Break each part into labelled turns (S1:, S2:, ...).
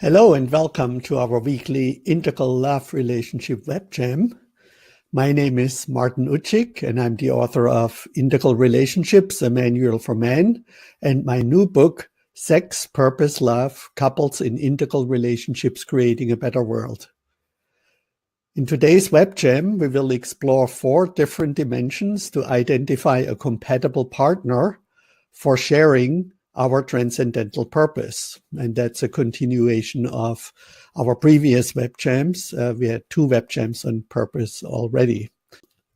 S1: Hello and welcome to our weekly Integral Love Relationship Web Jam. My name is Martin Utschig and I'm the author of Integral Relationships, a Manual for Men, and my new book, Sex, Purpose, Love, Couples in Integral Relationships Creating a Better World. In today's Web Jam, we will explore 4 different dimensions to identify a compatible partner for sharing our transcendental purpose. And that's a continuation of our previous web jams. We had 2 web jams on purpose already.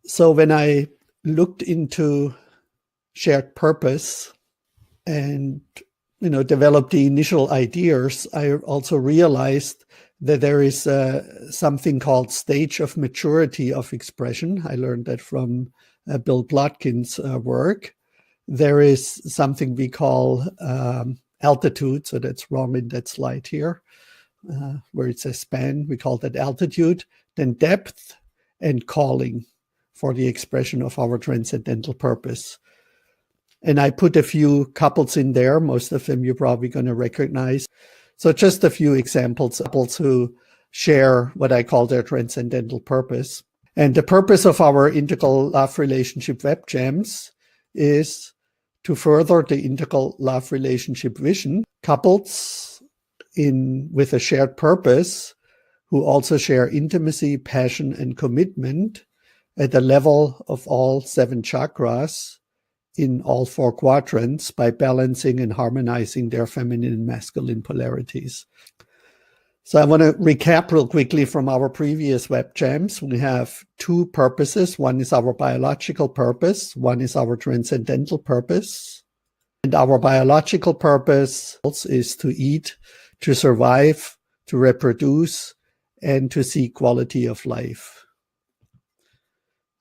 S1: So when I looked into shared purpose and developed the initial ideas, I also realized that there is something called stage of maturity of expression. I learned that from Bill Plotkin's work. There is something we call altitude, so that's wrong in that slide here, where it says span, we call that altitude, then depth and calling for the expression of our transcendental purpose. And I put a few couples in there, most of them you're probably going to recognize. So just a few examples, couples who share what I call their transcendental purpose. And the purpose of our Integral Love Relationship Web Jams is to further the integral love relationship vision, couples with a shared purpose who also share intimacy, passion, and commitment at the level of all 7 chakras in all 4 quadrants by balancing and harmonizing their feminine and masculine polarities. So I want to recap real quickly from our previous web jams. We have 2 purposes. One is our biological purpose. One is our transcendental purpose. And our biological purpose is to eat, to survive, to reproduce, and to seek quality of life.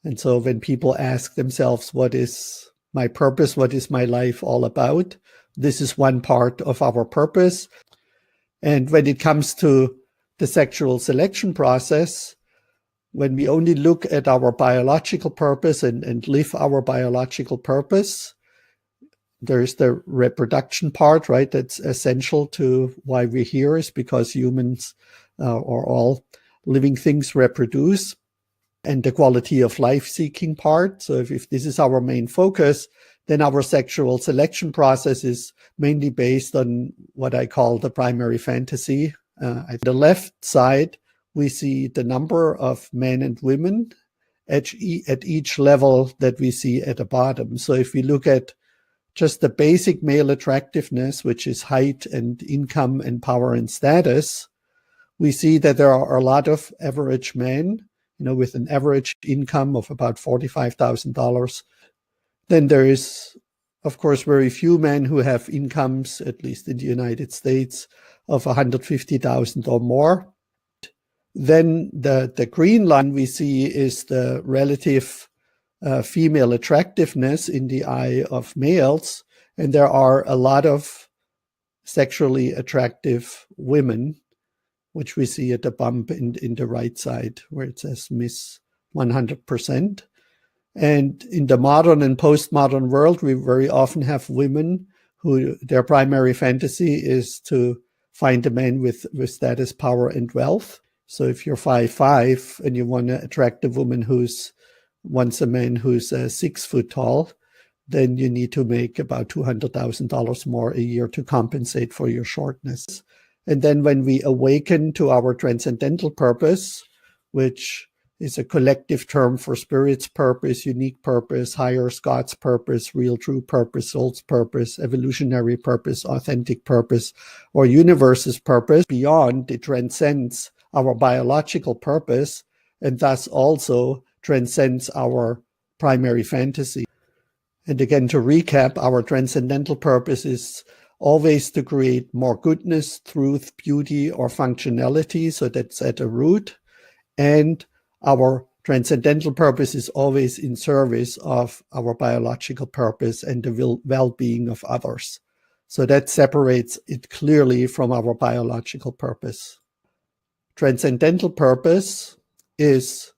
S1: And so when people ask themselves, what is my purpose? What is my life all about? This is one part of our purpose. And when it comes to the sexual selection process, when we only look at our biological purpose and live our biological purpose, there's the reproduction part, right? That's essential to why we're here, is because humans or all living things reproduce, and the quality of life seeking part. So if this is our main focus, then our sexual selection process is mainly based on what I call the primary fantasy. At the left side, we see the number of men and women at each level that we see at the bottom. So if we look at just the basic male attractiveness, which is height and income and power and status, we see that there are a lot of average men, with an average income of about $45,000. Then there is, of course, very few men who have incomes, at least in the United States, of $150,000 or more. Then the green line we see is the relative female attractiveness in the eye of males. And there are a lot of sexually attractive women, which we see at the bump in the right side, where it says Miss 100%. And in the modern and postmodern world, we very often have women who their primary fantasy is to find a man with status, power, and wealth. So if you're 5'5" and you want to attract a woman who's wants a man who's 6 foot tall, then you need to make about $200,000 more a year to compensate for your shortness. And then when we awaken to our transcendental purpose, which is a collective term for spirit's purpose, unique purpose, higher God's purpose, real true purpose, soul's purpose, evolutionary purpose, authentic purpose, or universe's purpose, beyond, it transcends our biological purpose and thus also transcends our primary fantasy. And again, to recap, our transcendental purpose is always to create more goodness, truth, beauty, or functionality. So that's at the root. And our transcendental purpose is always in service of our biological purpose and the well-being of others. So that separates it clearly from our biological purpose. Transcendental purpose is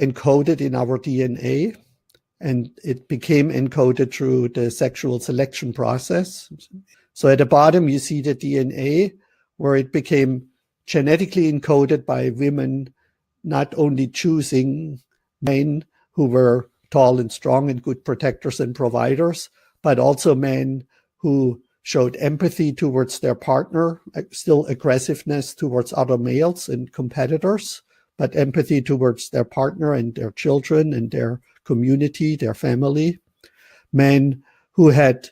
S1: encoded in our DNA, and it became encoded through the sexual selection process. So at the bottom, you see the DNA, where it became genetically encoded by women not only choosing men who were tall and strong and good protectors and providers, but also men who showed empathy towards their partner, still aggressiveness towards other males and competitors, but empathy towards their partner and their children and their community, their family. Men who had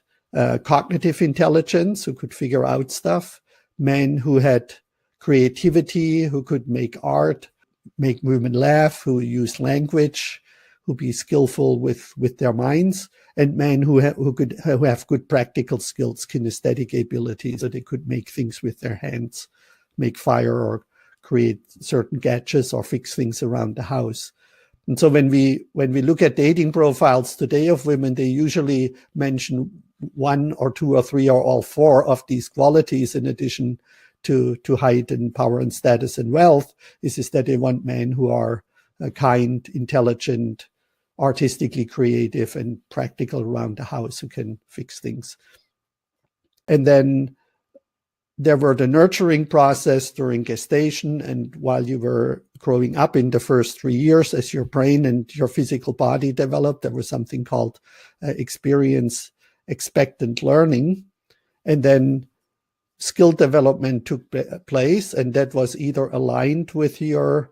S1: cognitive intelligence, who could figure out stuff. Men who had creativity, who could make art, make women laugh, who use language, who be skillful with their minds, and men who have good practical skills, kinesthetic abilities, so they could make things with their hands, make fire or create certain gadgets or fix things around the house. And so when we look at dating profiles today of women, they usually mention one or two or three or all four of these qualities in addition to height and power and status and wealth, is that they want men who are kind, intelligent, artistically creative, and practical around the house, who can fix things. And then there were the nurturing process during gestation and while you were growing up in the first 3 years as your brain and your physical body developed. There was something called experience expectant learning. And then skill development took place, and that was either aligned with your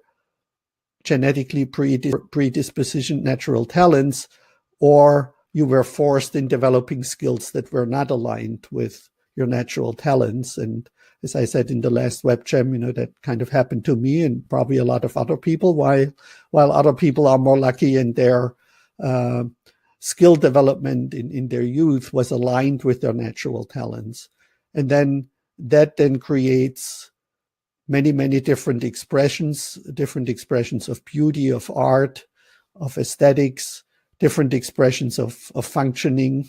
S1: genetically predispositioned natural talents, or you were forced in developing skills that were not aligned with your natural talents. And as I said in the last web jam, that kind of happened to me and probably a lot of other people, while other people are more lucky and their skill development in their youth was aligned with their natural talents. And then that then creates many, many different expressions of beauty, of art, of aesthetics, different expressions of functioning,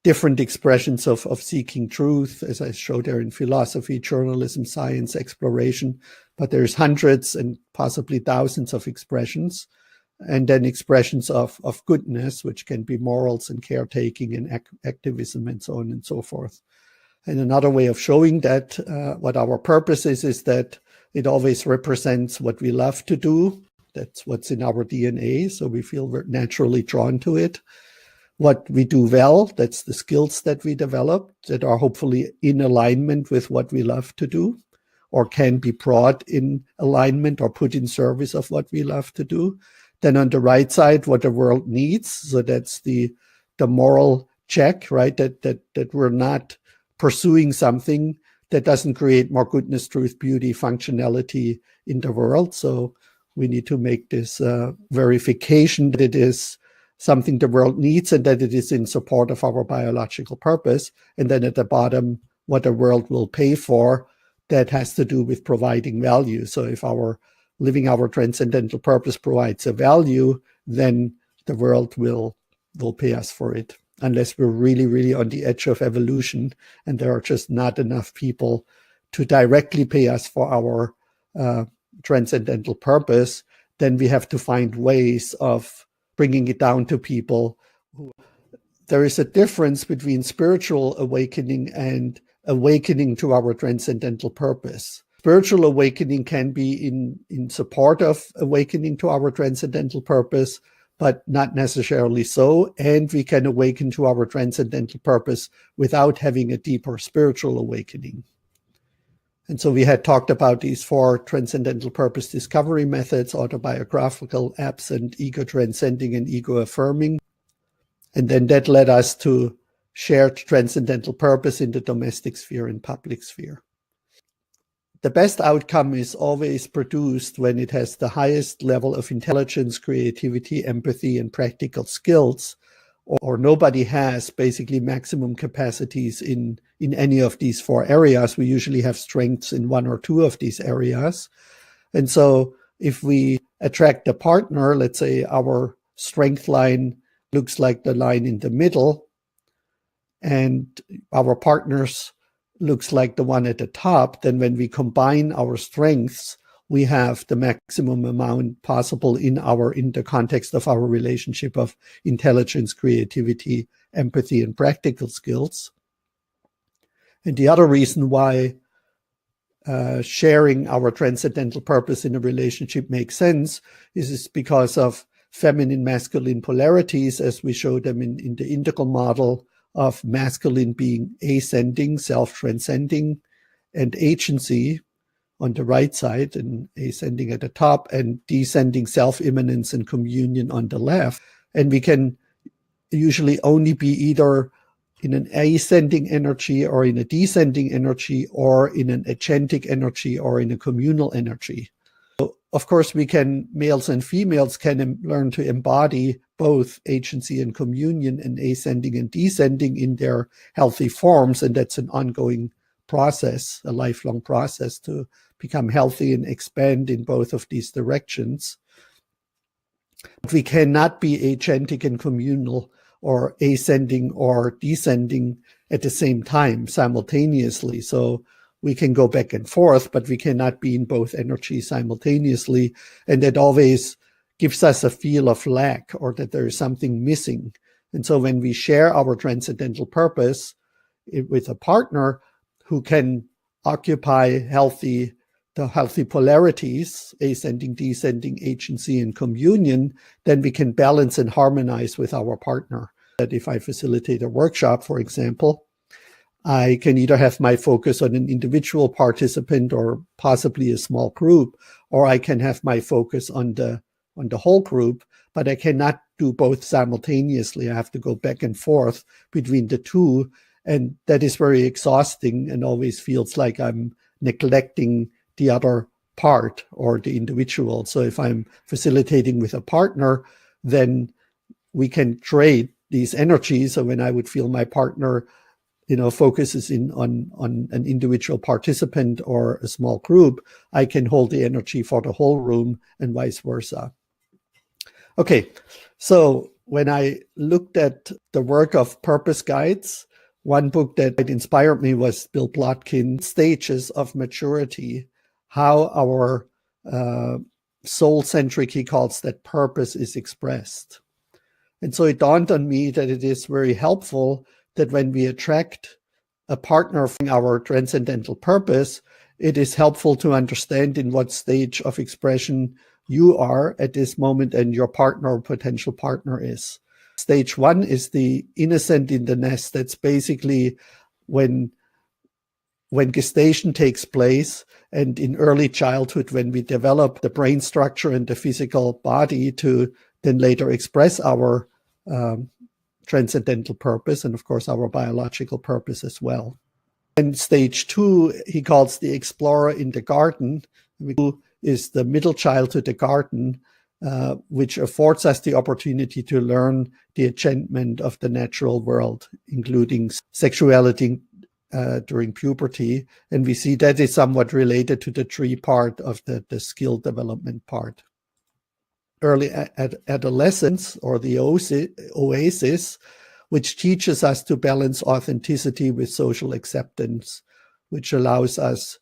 S1: different expressions of seeking truth, as I showed there in philosophy, journalism, science, exploration. But there's hundreds and possibly thousands of expressions. And then expressions of goodness, which can be morals and caretaking and activism and so on and so forth. And another way of showing that what our purpose is that it always represents what we love to do. That's what's in our DNA, so we feel we're naturally drawn to it. What we do well, that's the skills that we develop that are hopefully in alignment with what we love to do, or can be brought in alignment or put in service of what we love to do. Then on the right side, what the world needs. So that's the moral check, right? That we're not pursuing something that doesn't create more goodness, truth, beauty, functionality in the world. So we need to make this verification that it is something the world needs and that it is in support of our biological purpose. And then at the bottom, what the world will pay for, that has to do with providing value. So if living our transcendental purpose provides a value, then the world will pay us for it. Unless we're really, really on the edge of evolution and there are just not enough people to directly pay us for our transcendental purpose, then we have to find ways of bringing it down to people. There is a difference between spiritual awakening and awakening to our transcendental purpose. Spiritual awakening can be in support of awakening to our transcendental purpose, but not necessarily so. And we can awaken to our transcendental purpose without having a deeper spiritual awakening. And so we had talked about these 4 transcendental purpose discovery methods: autobiographical, absent, ego transcending, and ego affirming. And then that led us to shared transcendental purpose in the domestic sphere and public sphere. The best outcome is always produced when it has the highest level of intelligence, creativity, empathy, and practical skills, or nobody has basically maximum capacities in any of these 4 areas. We usually have strengths in 1 or 2 of these areas. And so if we attract a partner, let's say our strength line looks like the line in the middle, and our partner's looks like the one at the top, then when we combine our strengths, we have the maximum amount possible in the context of our relationship of intelligence, creativity, empathy, and practical skills. And the other reason why sharing our transcendental purpose in a relationship makes sense is because of feminine masculine polarities, as we show them in the integral model of masculine being ascending, self-transcending, and agency on the right side, and ascending at the top, and descending self-immanence and communion on the left. And we can usually only be either in an ascending energy or in a descending energy or in an agentic energy or in a communal energy. So, of course, males and females can learn to embody both agency and communion and ascending and descending in their healthy forms. And that's an ongoing process, a lifelong process to become healthy and expand in both of these directions. But we cannot be agentic and communal or ascending or descending at the same time simultaneously. So we can go back and forth, but we cannot be in both energies simultaneously. And that always gives us a feel of lack, or that there is something missing. And so when we share our transcendental purpose with a partner who can occupy the healthy polarities, ascending, descending, agency, and communion, then we can balance and harmonize with our partner. That if I facilitate a workshop, for example, I can either have my focus on an individual participant or possibly a small group, or I can have my focus on the whole group, but I cannot do both simultaneously. I have to go back and forth between the two, and that is very exhausting and always feels like I'm neglecting the other part or the individual. So if I'm facilitating with a partner, then we can trade these energies. So when I would feel my partner, focuses on an individual participant or a small group, I can hold the energy for the whole room and vice versa. Okay, so when I looked at the work of purpose guides, one book that inspired me was Bill Plotkin, Stages of Maturity, how our soul-centric, he calls that, purpose is expressed. And so it dawned on me that it is very helpful that when we attract a partner from our transcendental purpose, it is helpful to understand in what stage of expression you are at this moment and your partner or potential partner is. Stage one is the innocent in the nest. That's basically when gestation takes place, and in early childhood, when we develop the brain structure and the physical body to then later express our transcendental purpose, and of course our biological purpose as well. And stage two, he calls the explorer in the garden, who is the middle child to the garden, which affords us the opportunity to learn the enchantment of the natural world, including sexuality during puberty. And we see that is somewhat related to the tree part of the skill development part. Early adolescence, or the oasis, which teaches us to balance authenticity with social acceptance, which allows us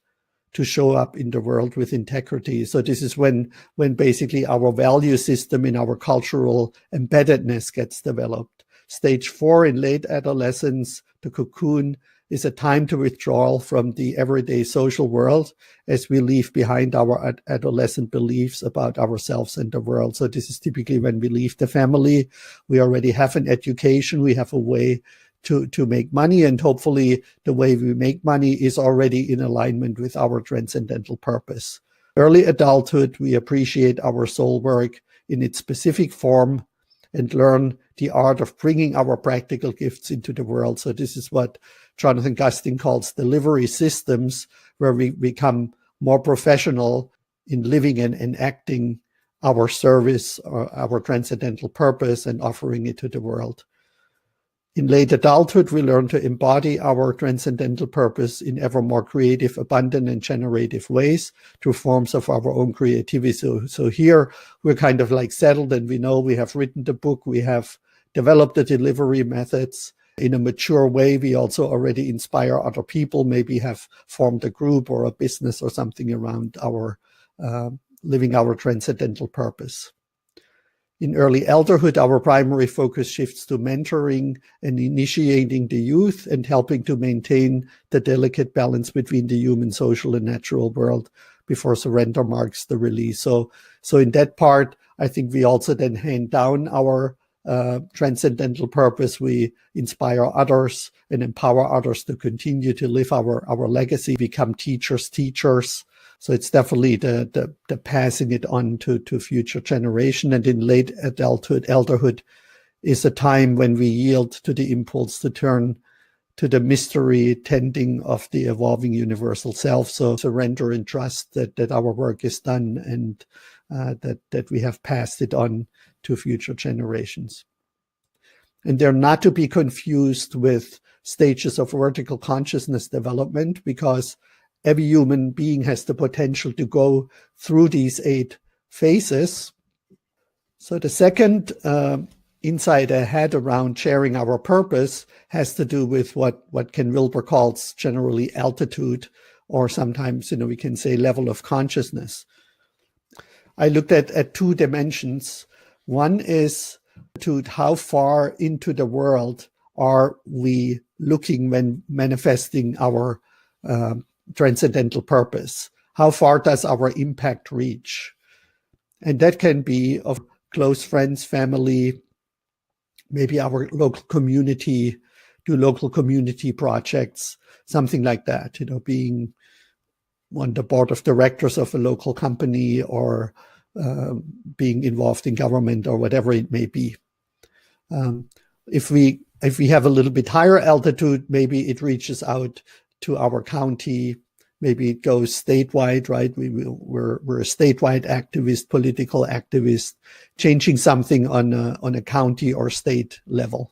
S1: to show up in the world with integrity. So this is when basically our value system in our cultural embeddedness gets developed. Stage four, in late adolescence, the cocoon, is a time to withdrawal from the everyday social world as we leave behind our adolescent beliefs about ourselves and the world. So this is typically when we leave the family. We already have an education. We have a way to make money, and hopefully the way we make money is already in alignment with our transcendental purpose. Early adulthood, we appreciate our soul work in its specific form and learn the art of bringing our practical gifts into the world. So this is what Jonathan Gustin calls delivery systems, where we become more professional in living and enacting our service or our transcendental purpose and offering it to the world. In late adulthood, we learn to embody our transcendental purpose in ever more creative, abundant, and generative ways through forms of our own creativity. So here we're kind of like settled, and we know we have written the book, we have developed the delivery methods in a mature way. We also already inspire other people, maybe have formed a group or a business or something around our living our transcendental purpose. In early elderhood, our primary focus shifts to mentoring and initiating the youth and helping to maintain the delicate balance between the human, social, and natural world before surrender marks the release. So in that part, I think we also then hand down our transcendental purpose. We inspire others and empower others to continue to live our legacy, become teachers. So it's definitely the passing it on to future generation. And in late adulthood, elderhood is a time when we yield to the impulse to turn to the mystery tending of the evolving universal self. So surrender and trust that our work is done and that we have passed it on to future generations. And they're not to be confused with stages of vertical consciousness development, because every human being has the potential to go through these 8 phases. So the second insight I had around sharing our purpose has to do with what Ken Wilber calls generally altitude, or sometimes, we can say level of consciousness. I looked at 2 dimensions. One is to how far into the world are we looking when manifesting our transcendental purpose? How far does our impact reach? And that can be of close friends, family, maybe our local community, do local community projects, something like that, being on the board of directors of a local company, or being involved in government, or whatever it may be. If we have a little bit higher altitude, maybe it reaches out to our county, maybe it goes statewide, right? We're a statewide activist, political activist, changing something on a county or state level.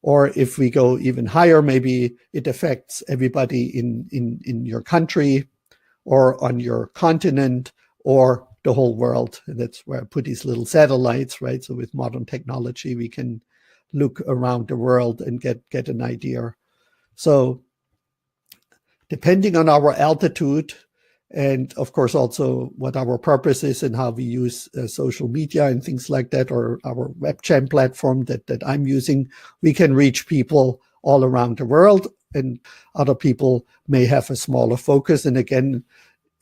S1: Or if we go even higher, maybe it affects everybody in your country, or on your continent, or the whole world. And that's where I put these little satellites, right? So with modern technology, we can look around the world and get an idea. So depending on our altitude, and of course also what our purpose is and how we use social media and things like that, or our webcam platform that I'm using, we can reach people all around the world, and other people may have a smaller focus. And again,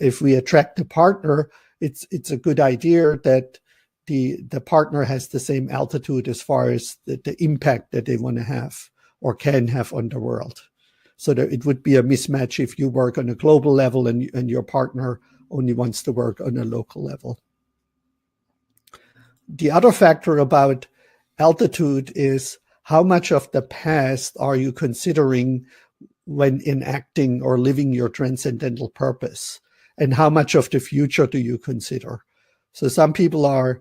S1: if we attract a partner, it's a good idea that the partner has the same altitude as far as the impact that they want to have or can have on the world. So that it would be a mismatch if you work on a global level and your partner only wants to work on a local level. The other factor about altitude is how much of the past are you considering when enacting or living your transcendental purpose, and how much of the future do you consider? So some people are,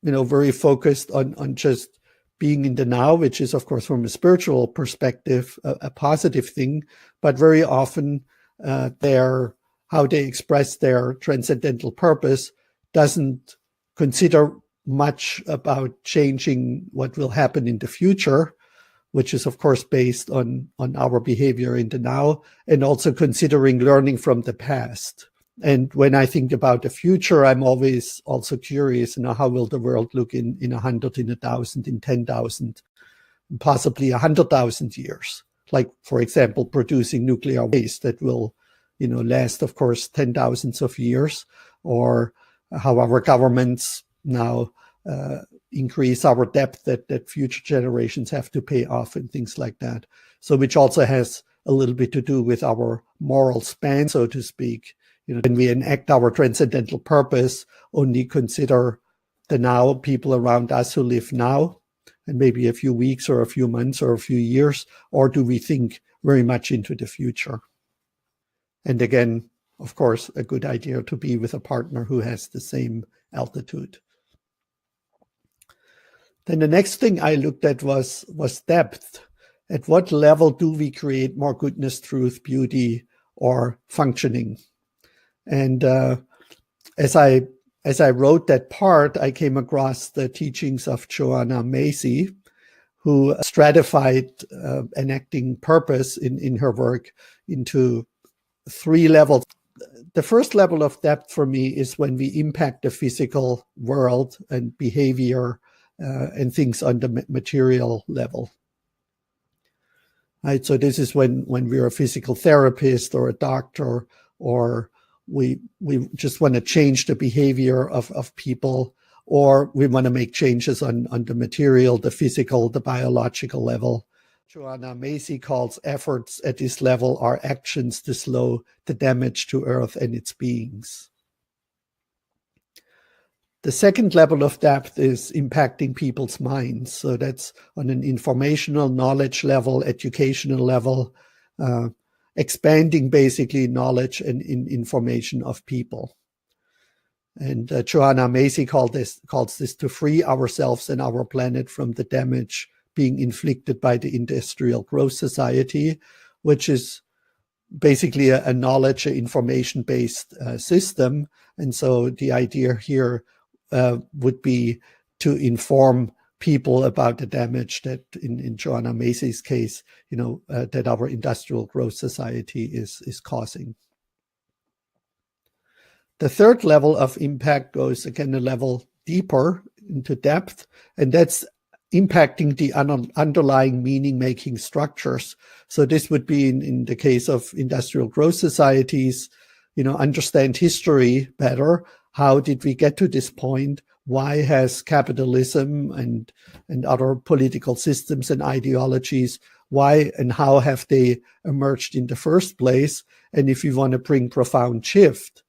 S1: very focused on just being in the now, which is, of course, from a spiritual perspective, a positive thing, but very often how they express their transcendental purpose doesn't consider much about changing what will happen in the future, which is, of course, based on our behavior in the now, and also considering learning from the past. And when I think about the future, I'm always also curious, how will the world look in 100, in 1,000, in 10,000, possibly 100,000 years? Like, for example, producing nuclear waste that will, last, of course, 10,000s of years, or how our governments now increase our debt that future generations have to pay off, and things like that. So which also has a little bit to do with our moral span, so to speak. When we enact our transcendental purpose, only consider the now, people around us who live now, and maybe a few weeks or a few months or a few years, or do we think very much into the future? And again, of course, a good idea to be with a partner who has the same altitude. Then the next thing I looked at was depth. At what level do we create more goodness, truth, beauty, or functioning? And as I wrote that part, I came across the teachings of Joanna Macy, who stratified enacting purpose in her work into 3 levels. the first level of depth for me is when we impact the physical world and behavior and things on the material level. Right, so this is when we're a physical therapist or a doctor, or we just want to change the behavior of people, or we want to make changes on the material, the physical, the biological level. Joanna Macy calls efforts at this level are actions to slow the damage to Earth and its beings. The second level of depth is impacting people's minds. So that's on an informational knowledge level, educational level, expanding basically knowledge and information of people. And Joanna Macy calls this to free ourselves and our planet from the damage being inflicted by the industrial growth society, which is basically a knowledge, information-based system. And so the idea here would be to inform people about the damage that, in Joanna Macy's case, that our industrial growth society is causing. The third level of impact goes again a level deeper into depth, and that's impacting the underlying meaning-making structures. So this would be in the case of industrial growth societies, understand history better. How did we get to this point? Why has capitalism and other political systems and ideologies, why and how have they emerged in the first place? And if you want to bring profound shift,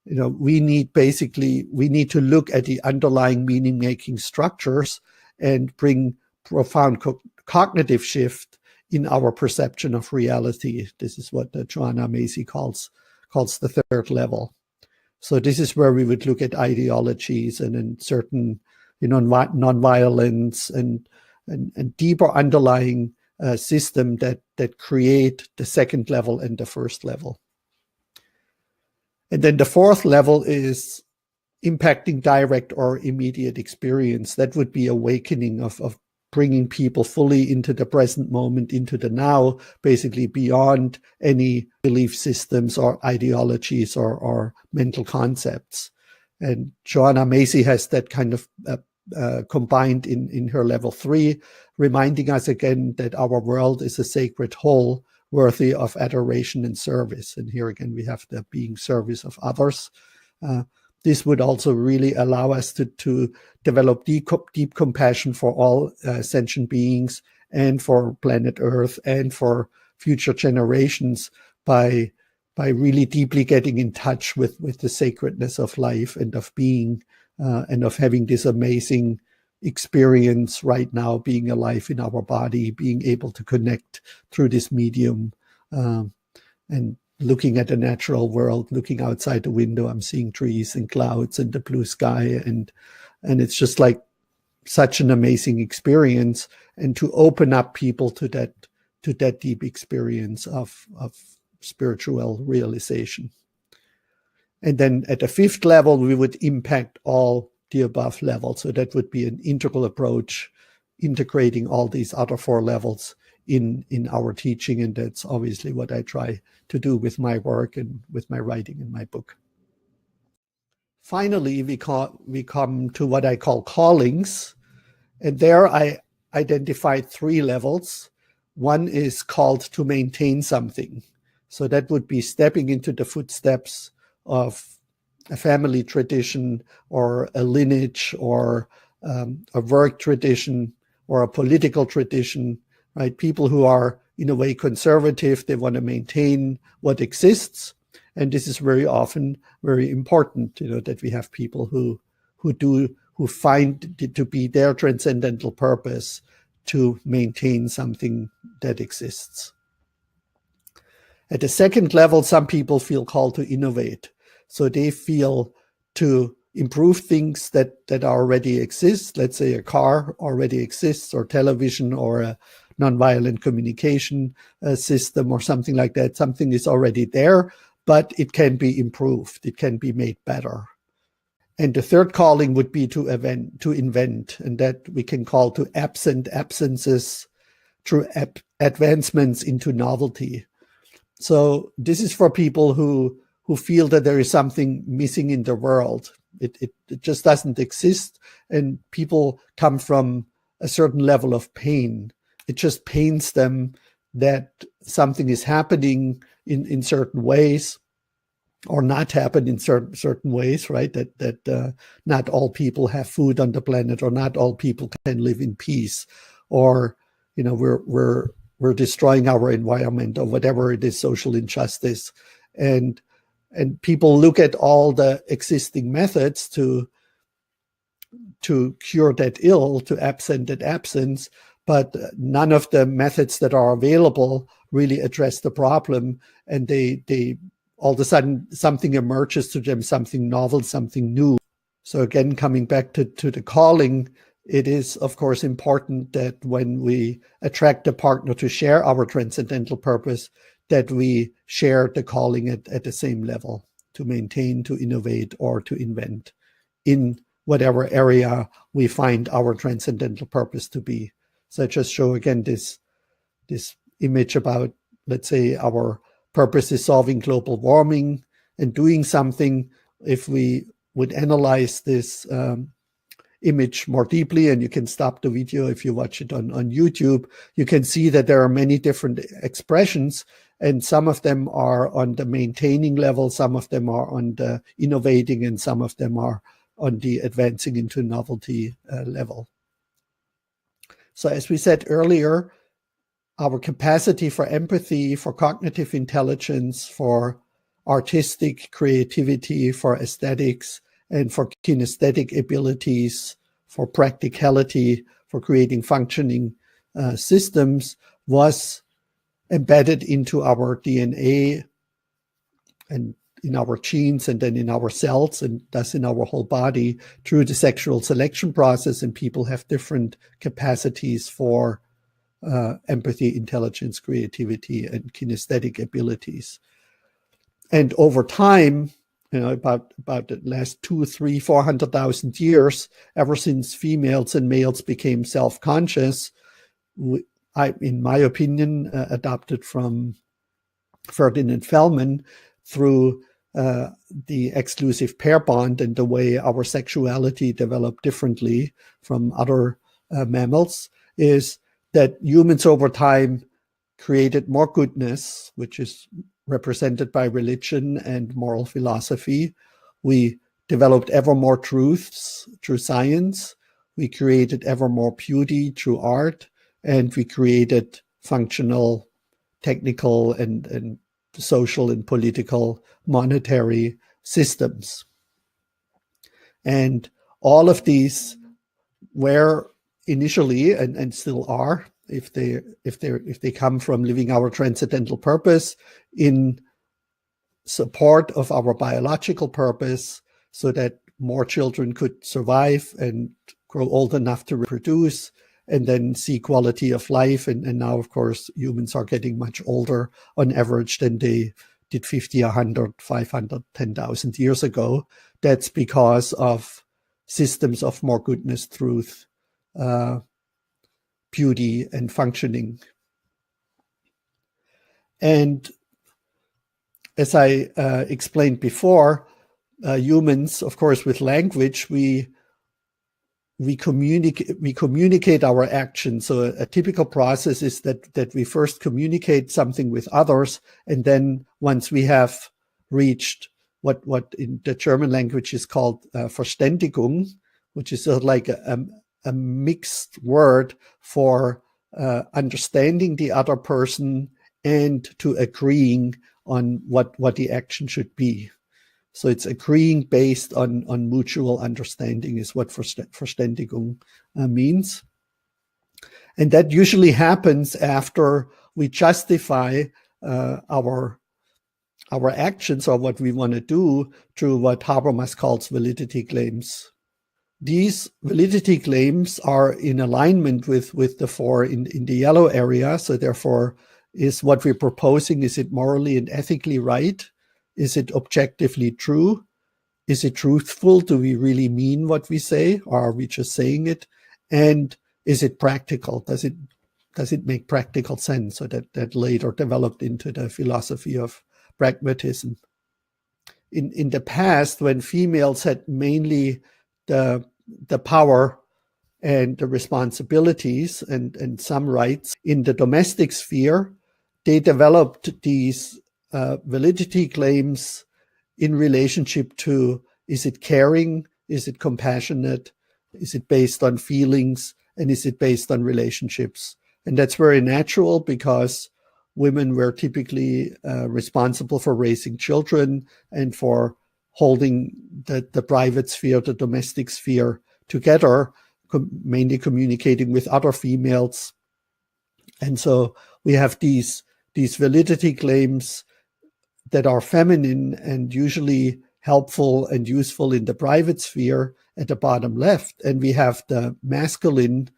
S1: we need to look at the underlying meaning-making structures and bring profound cognitive shift in our perception of reality. This is what Joanna Macy calls the third level. So this is where we would look at ideologies and in certain, nonviolence and deeper underlying system that create the second level and the first level. And then the fourth level is impacting direct or immediate experience. That would be awakening of bringing people fully into the present moment, into the now, basically beyond any belief systems or ideologies or mental concepts. And Joanna Macy has that kind of combined in her level 3, reminding us again that our world is a sacred whole worthy of adoration and service. And here again, we have the being service of others. This would also really allow us to develop deep compassion for all sentient beings and for planet Earth and for future generations by really deeply getting in touch with the sacredness of life and of being and of having this amazing experience right now, being alive in our body, being able to connect through this medium and looking at the natural world, looking outside the window, I'm seeing trees and clouds and the blue sky. And it's just like such an amazing experience. And to open up people to that deep experience of spiritual realization. And then at the fifth level, we would impact all the above levels. So that would be an integral approach, integrating all these other 4 levels in our teaching. And that's obviously what I try to do with my work and with my writing in my book. Finally, we come to what I call callings. And there I identified 3 levels. One is called to maintain something. So that would be stepping into the footsteps of a family tradition or a lineage or a work tradition or a political tradition, right? People who are in a way conservative, they want to maintain what exists. And this is very often very important, that we have people who find it to be their transcendental purpose to maintain something that exists. At the second level, some people feel called to innovate. So they feel to improve things that already exist. Let's say a car already exists, or television, or a nonviolent communication system, or something like that. Something is already there, but it can be improved. It can be made better. And the third calling would be to invent, and that we can call to absences through advancements into novelty. So this is for people who who feel that there is something missing in the world. It just doesn't exist, and people come from a certain level of pain. It just pains them that something is happening in certain ways, or not happen in certain ways, right? That not all people have food on the planet, or not all people can live in peace, or we're destroying our environment, or whatever it is, social injustice, and people look at all the existing methods to cure that ill, to absent that absence, but none of the methods that are available really address the problem, and they all of a sudden something emerges to them, something novel, something new. So again, coming back to the calling, it is of course important that when we attract a partner to share our transcendental purpose, that we share the calling at the same level, to maintain, to innovate, or to invent in whatever area we find our transcendental purpose to be. So I just show again this image about, let's say, our purpose is solving global warming and doing something. If we would analyze this image more deeply, and you can stop the video if you watch it on YouTube, you can see that there are many different expressions, and some of them are on the maintaining level, some of them are on the innovating, and some of them are on the advancing into novelty level. So as we said earlier, our capacity for empathy, for cognitive intelligence, for artistic creativity, for aesthetics, and for kinesthetic abilities, for practicality, for creating functioning systems, was embedded into our DNA and in our genes, and then in our cells, and thus in our whole body through the sexual selection process. And people have different capacities for empathy, intelligence, creativity, and kinesthetic abilities. And over time, about the last 2, 3, 400,000 years, ever since females and males became self-conscious, in my opinion, adopted from Ferdinand Fellman, through the exclusive pair bond and the way our sexuality developed differently from other mammals, is that humans over time created more goodness, which is represented by religion and moral philosophy. We developed ever more truths through science. We created ever more beauty through art, and we created functional, technical, and social and political, monetary systems. And all of these were initially, and still are, if they come from living our transcendental purpose, in support of our biological purpose, so that more children could survive and grow old enough to reproduce, and then see quality of life. And now, of course, humans are getting much older on average than they did 50, 100, 500, 10,000 years ago. That's because of systems of more goodness, truth, beauty, and functioning. And as I explained before, humans, of course, with language, we communicate our actions. So a typical process is that we first communicate something with others, and then once we have reached what in the German language is called Verständigung, which is sort of like a mixed word for understanding the other person and to agreeing on what the action should be. So it's agreeing based on mutual understanding is what Verständigung means. And that usually happens after we justify our actions, or what we want to do, through what Habermas calls validity claims. These validity claims are in alignment with the four in the yellow area. So therefore, is what we're proposing, is it morally and ethically right? Is it objectively true? Is it truthful? Do we really mean what we say, or are we just saying it? And is it practical? Does it make practical sense? So that later developed into the philosophy of pragmatism. in the past, when females had mainly the power and the responsibilities and some rights in the domestic sphere, they developed these validity claims in relationship to, is it caring, is it compassionate, is it based on feelings, and is it based on relationships? And that's very natural because women were typically responsible for raising children and for holding the private sphere, the domestic sphere together, mainly communicating with other females. And so we have these validity claims that are feminine and usually helpful and useful in the private sphere at the bottom left. And we have the masculine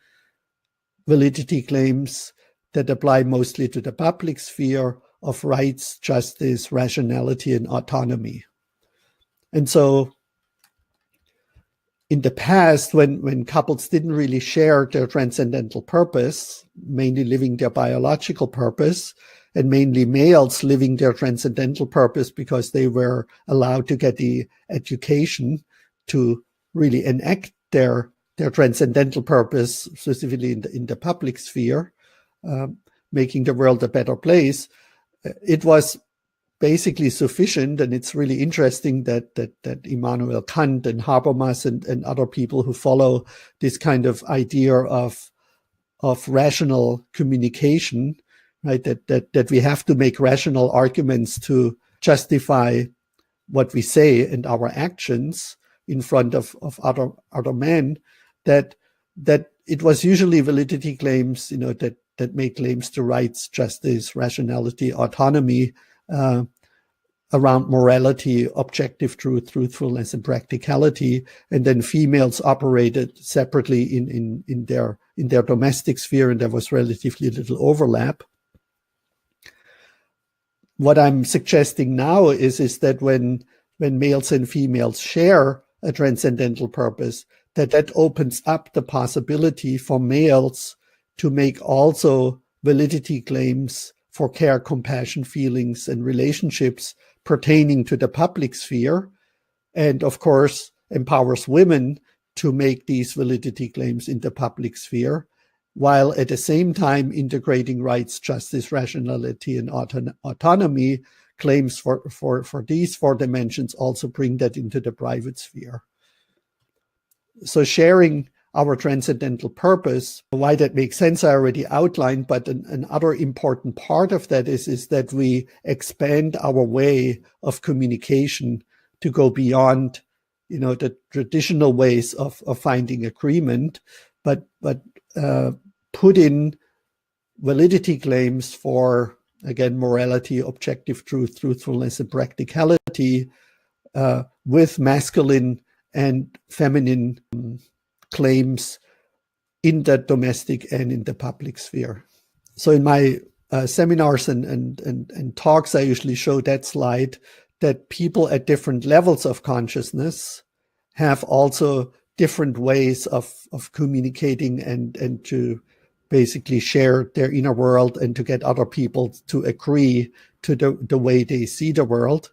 S1: validity claims that apply mostly to the public sphere of rights, justice, rationality, and autonomy. And so in the past, when couples didn't really share their transcendental purpose, mainly living their biological purpose, and mainly males living their transcendental purpose because they were allowed to get the education to really enact their transcendental purpose, specifically in the public sphere, making the world a better place, it was basically sufficient. And it's really interesting that Immanuel Kant and Habermas and other people who follow this kind of idea of rational communication, right? That we have to make rational arguments to justify what we say and our actions in front of other men, that it was usually validity claims, that make claims to rights, justice, rationality, autonomy, around morality, objective truth, truthfulness, and practicality. And then females operated separately in their domestic sphere, and there was relatively little overlap. What I'm suggesting now is that when males and females share a transcendental purpose, that opens up the possibility for males to make also validity claims for care, compassion, feelings, and relationships pertaining to the public sphere, and of course empowers women to make these validity claims in the public sphere, while at the same time integrating rights, justice, rationality, and autonomy claims for these four dimensions also bring that into the private sphere. So sharing our transcendental purpose, why that makes sense, I already outlined, but another important part of that is that we expand our way of communication to go beyond, the traditional ways of finding agreement, but put in validity claims for, again, morality, objective truth, truthfulness, and practicality, with masculine and feminine claims in the domestic and in the public sphere. So in my seminars and talks, I usually show that slide, that people at different levels of consciousness have also different ways of communicating and to basically share their inner world and to get other people to agree to the way they see the world.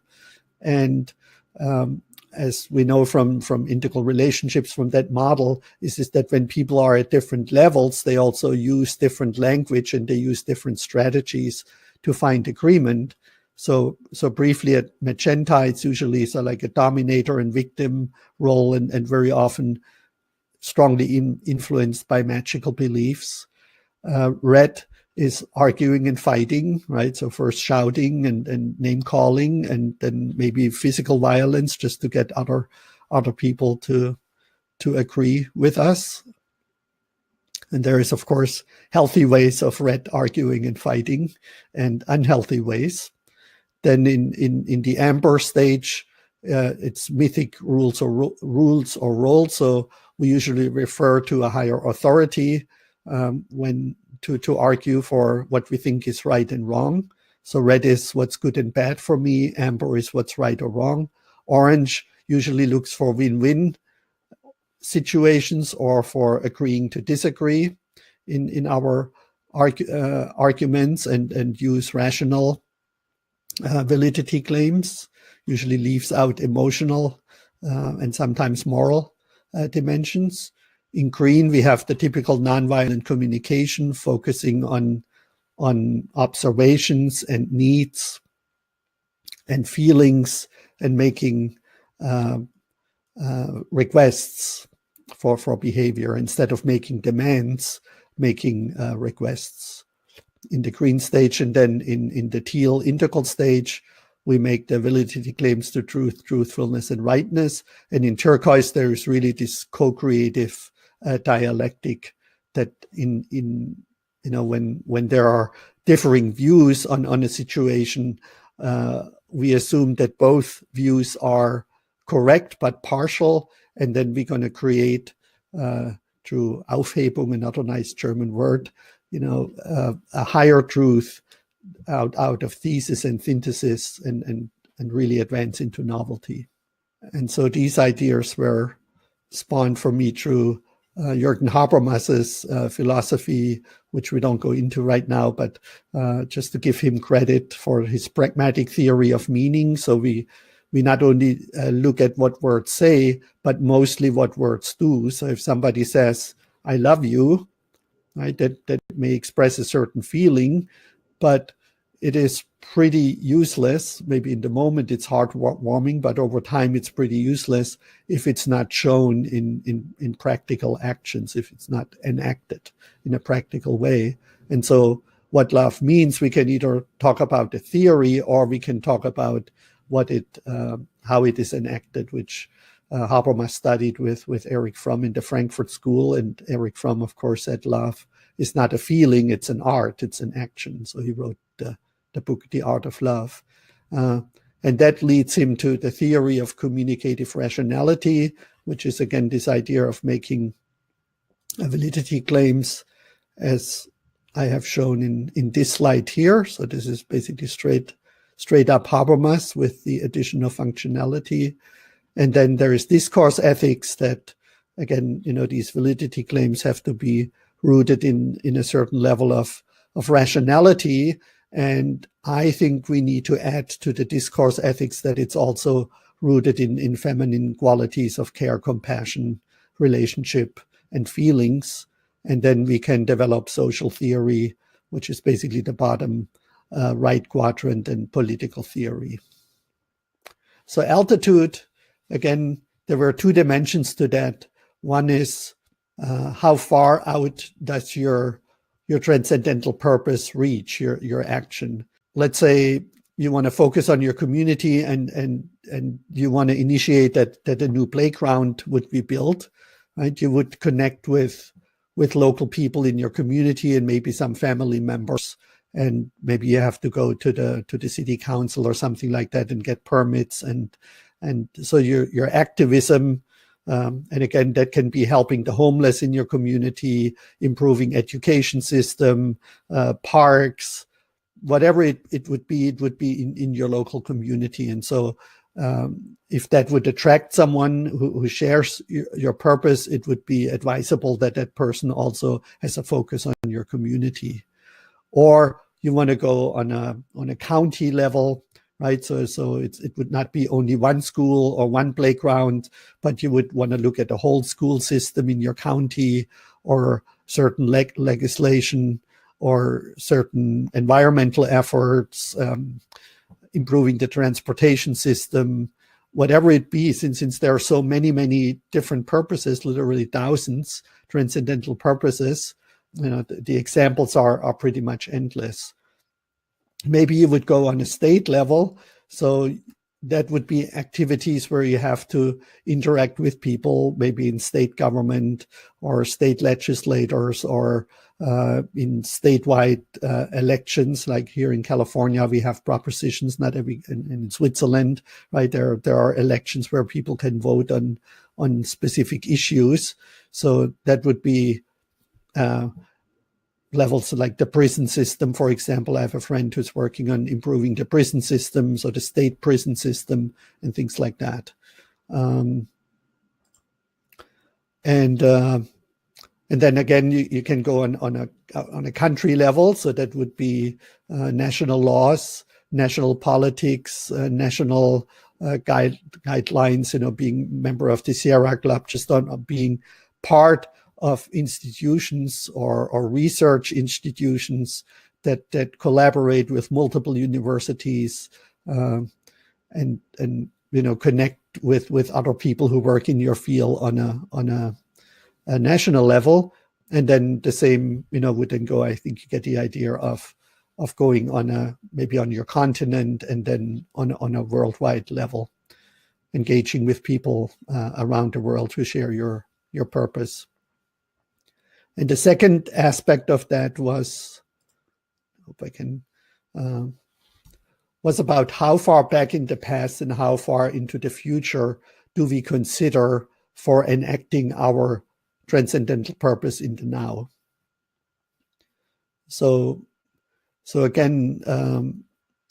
S1: And as we know from integral relationships, from that model, is that when people are at different levels, they also use different language and they use different strategies to find agreement. So briefly, at magenta, it's usually like a dominator and victim role, and very often strongly influenced by magical beliefs. Red is arguing and fighting, right? So first shouting and name calling, and then maybe physical violence just to get other people to agree with us. And there is, of course, healthy ways of red arguing and fighting, and unhealthy ways. Then in the amber stage, it's mythic rules or roles. So we usually refer to a higher authority when to argue for what we think is right and wrong. So red is what's good and bad for me. Amber is what's right or wrong. Orange usually looks for win-win situations or for agreeing to disagree in our arguments and use rational validity claims. usually leaves out emotional and sometimes moral dimensions. In green, we have the typical nonviolent communication, focusing on observations and needs and feelings, and making requests for behavior instead of making demands, making requests in the green stage. And then in the teal integral stage, we make the validity claims to truth, truthfulness, and rightness. And in turquoise, there is really this co-creative dialectic that when there are differing views on a situation, we assume that both views are correct but partial, and then we're going to create through Aufhebung, another nice German word, a higher truth out of thesis and synthesis, and really advance into novelty. And so these ideas were spawned for me through Jürgen Habermas's philosophy, which we don't go into right now, but just to give him credit for his pragmatic theory of meaning. So we not only look at what words say, but mostly what words do. So if somebody says, "I love you," right, that may express a certain feeling, but it is pretty useless. Maybe in the moment it's heartwarming, but over time it's pretty useless if it's not shown in practical actions, if it's not enacted in a practical way. And so what love means, we can either talk about the theory, or we can talk about how it is enacted, which Habermas studied with Erich Fromm in the Frankfurt School. And Erich Fromm, of course, said love is not a feeling, it's an art, it's an action. So he wrote the book, The Art of Love. And that leads him to the theory of communicative rationality, which is, again, this idea of making validity claims, as I have shown in this slide here. So this is basically straight up Habermas with the addition of functionality. And then there is discourse ethics that, again, these validity claims have to be rooted in a certain level of rationality. And I think we need to add to the discourse ethics that it's also rooted in feminine qualities of care, compassion, relationship, and feelings. And then we can develop social theory, which is basically the bottom right quadrant, and political theory. So altitude, again, there were two dimensions to that. One is how far out does your transcendental purpose reach, your action. Let's say you want to focus on your community and you want to initiate that a new playground would be built, right? You would connect with local people in your community and maybe some family members, and maybe you have to go to the city council or something like that and get permits, and so your activism. And again, that can be helping the homeless in your community, improving education system, parks, whatever it would be in your local community. And so if that would attract someone who shares your purpose, it would be advisable that person also has a focus on your community. Or you want to go on a county level, right? So it would not be only one school or one playground, but you would want to look at the whole school system in your county, or certain legislation, or certain environmental efforts, improving the transportation system, whatever it be, since there are so many different purposes, literally thousands, transcendental purposes. The examples are pretty much endless. Maybe you would go on a state level. So that would be activities where you have to interact with people, maybe in state government or state legislators, or in statewide elections. Like here in California, we have propositions, not every, in Switzerland, right? There are elections where people can vote on specific issues. So that would be levels like the prison system, for example. I have a friend who's working on improving the prison system, so the state prison system and things like that. And then again, you can go on a country level. So that would be national laws, national politics, national guidelines, being member of the Sierra Club, just on being part of institutions or research institutions that collaborate with multiple universities, and connect with other people who work in your field on a national level. And then the same would then go, I think you get the idea of going maybe on your continent, and then on a worldwide level, engaging with people around the world who share your purpose. And the second aspect of that was, was about how far back in the past and how far into the future do we consider for enacting our transcendental purpose in the now. So again,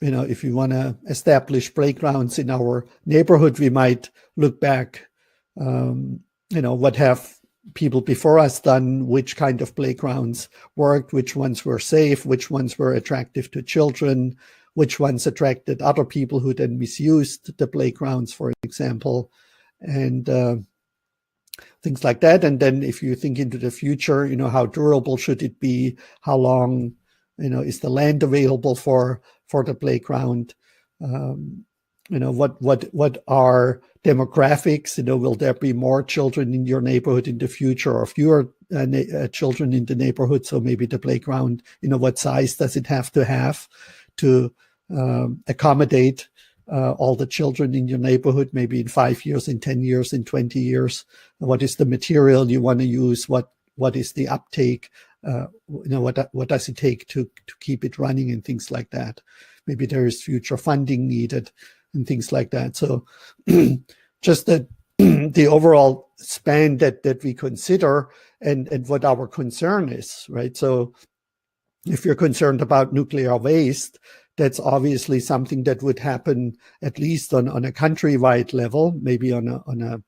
S1: if we want to establish playgrounds in our neighborhood, we might look back, what have people before us done, which kind of playgrounds worked, which ones were safe, which ones were attractive to children, which ones attracted other people who then misused the playgrounds, for example, and things like that. And then if you think into the future, how durable should it be? How long, is the land available for the playground? What are demographics? Will there be more children in your neighborhood in the future, or fewer children in the neighborhood? So maybe the playground, what size does it have to accommodate all the children in your neighborhood, maybe in 5 years, in 10 years, in 20 years? What is the material you want to use? What is the uptake? What does it take to keep it running, and things like that? Maybe there is future funding needed and things like that. So just the overall span that we consider, and what our concern is, right? So if you're concerned about nuclear waste, that's obviously something that would happen at least on a countrywide level, maybe on a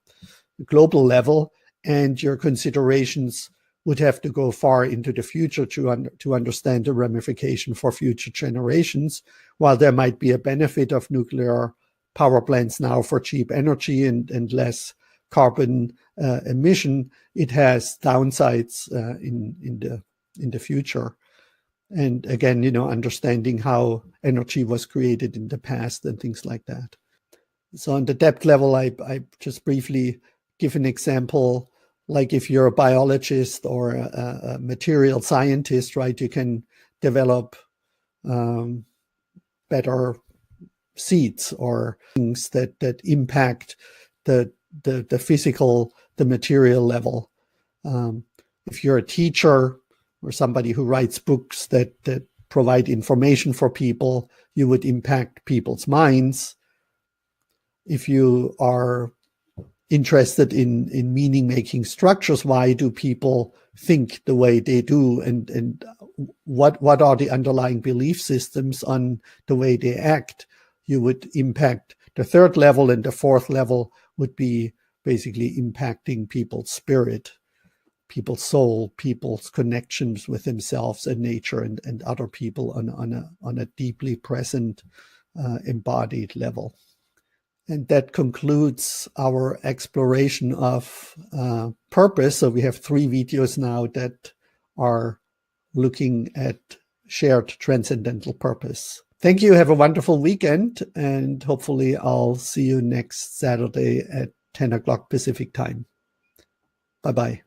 S1: global level, and your considerations would have to go far into the future to understand the ramification for future generations. While there might be a benefit of nuclear power plants now for cheap energy and less carbon emission, it has downsides in the future. And again, understanding how energy was created in the past and things like that. So on the depth level, I just briefly give an example. Like if you're a biologist or a material scientist, right, you can develop better seeds or things that impact the physical, the material level. If you're a teacher or somebody who writes books that provide information for people, you would impact people's minds. If you are interested in meaning-making structures, why do people think the way they do, and what are the underlying belief systems on the way they act, you would impact the third level, and the fourth level would be basically impacting people's spirit, people's soul, people's connections with themselves and nature and other people on a deeply present, embodied level. And that concludes our exploration of purpose. So we have 3 videos now that are looking at shared transcendental purpose. Thank you. Have a wonderful weekend, and hopefully I'll see you next Saturday at 10 o'clock Pacific time. Bye-bye.